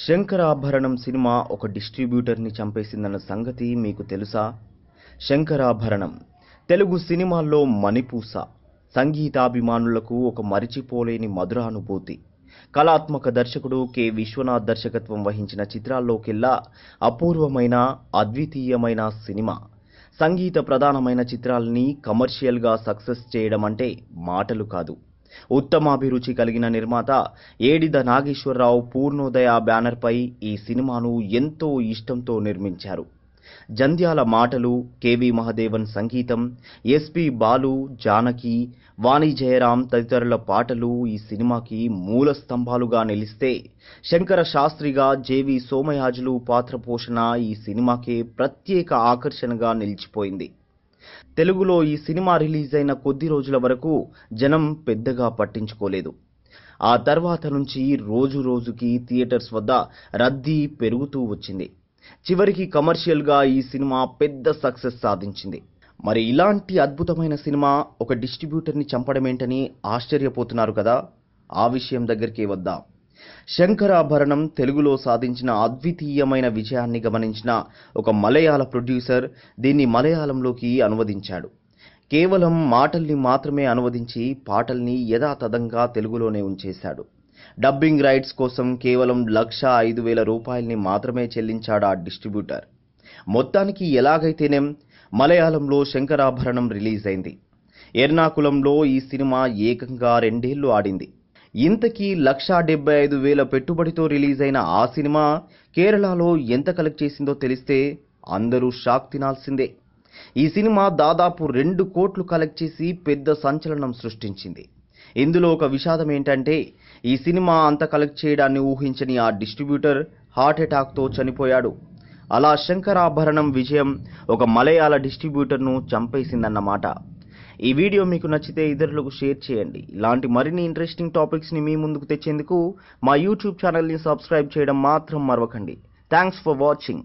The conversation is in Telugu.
శంకరాభరణం సినిమా ఒక డిస్ట్రిబ్యూటర్ని చంపేసిందన్న సంగతి మీకు తెలుసా? శంకరాభరణం తెలుగు సినిమాల్లో మణిపూస, సంగీతాభిమానులకు ఒక మరిచిపోలేని మధురానుభూతి. కళాత్మక దర్శకుడు కె. విశ్వనాథ్ దర్శకత్వం వహించిన చిత్రాల్లోకెల్లా అపూర్వమైన, అద్వితీయమైన సినిమా. సంగీత ప్రధానమైన చిత్రాల్ని కమర్షియల్గా సక్సెస్ చేయడం అంటే మాటలు కాదు. ఉత్తమాభిరుచి కలిగిన నిర్మాత ఏడిద నాగేశ్వరరావు పూర్ణోదయ బ్యానర్పై ఈ సినిమాను ఎంతో ఇష్టంతో నిర్మించారు. జంధ్యాల మాటలు, కెవి మహదేవన్ సంగీతం, ఎస్పి బాలు, జానకి, వాణి జయరాం తదితరుల పాటలు ఈ సినిమాకి మూల స్తంభాలుగా నిలిస్తే, శంకర శాస్త్రిగా జెవి సోమయాజులు పాత్ర పోషణ ఈ సినిమాకే ప్రత్యేక ఆకర్షణగా నిలిచిపోయింది. తెలుగులో ఈ సినిమా రిలీజ్ అయిన కొద్ది రోజుల వరకు జనం పెద్దగా పట్టించుకోలేదు. ఆ తర్వాత నుంచి రోజు రోజుకి థియేటర్స్ వద్ద రద్దీ పెరుగుతూ వచ్చింది. చివరికి కమర్షియల్గా ఈ సినిమా పెద్ద సక్సెస్ సాధించింది. మరి ఇలాంటి అద్భుతమైన సినిమా ఒక డిస్ట్రిబ్యూటర్ని చంపడమేంటని ఆశ్చర్యపోతున్నారు కదా? ఆ విషయం దగ్గరికి వద్దాం. శంకరాభరణం తెలుగులో సాధించిన అద్వితీయమైన విజయాన్ని గమనించిన ఒక మలయాళ ప్రొడ్యూసర్ దీన్ని మలయాళంలోకి అనువదించాడు. కేవలం మాటల్ని మాత్రమే అనువదించి పాటల్ని యథాతథంగా తెలుగులోనే ఉంచేశాడు. డబ్బింగ్ రైట్స్ కోసం కేవలం ₹1,05,000 మాత్రమే చెల్లించాడు ఆ డిస్ట్రిబ్యూటర్. మొత్తానికి ఎలాగైతేనేం మలయాళంలో శంకరాభరణం రిలీజ్ అయింది. ఎర్నాకులంలో ఈ సినిమా ఏకంగా 2 ఏళ్లు ఆడింది. ఇంతకీ ₹1,75,000 పెట్టుబడితో రిలీజ్ అయిన ఆ సినిమా కేరళలో ఎంత కలెక్ట్ చేసిందో తెలిస్తే అందరూ షాక్ తినాల్సిందే. ఈ సినిమా దాదాపు 2 కోట్లు కలెక్ట్ చేసి పెద్ద సంచలనం సృష్టించింది. ఇందులో ఒక విషాదం ఏంటంటే, ఈ సినిమా అంత కలెక్ట్ చేయడాన్ని ఊహించని ఆ డిస్ట్రిబ్యూటర్ హార్ట్అటాక్తో చనిపోయాడు. అలా శంకరాభరణం విజయం ఒక మలయాళ డిస్ట్రిబ్యూటర్ను చంపేసిందన్నమాట. ఈ వీడియో మీకు నచ్చితే ఇతరులకు షేర్ చేయండి. ఇలాంటి మరిన్ని ఇంట్రెస్టింగ్ టాపిక్స్ని మీ ముందుకు తెచ్చేందుకు మా యూట్యూబ్ ఛానల్ని సబ్స్క్రైబ్ చేయడం మాత్రం మరవకండి. Thanks for watching.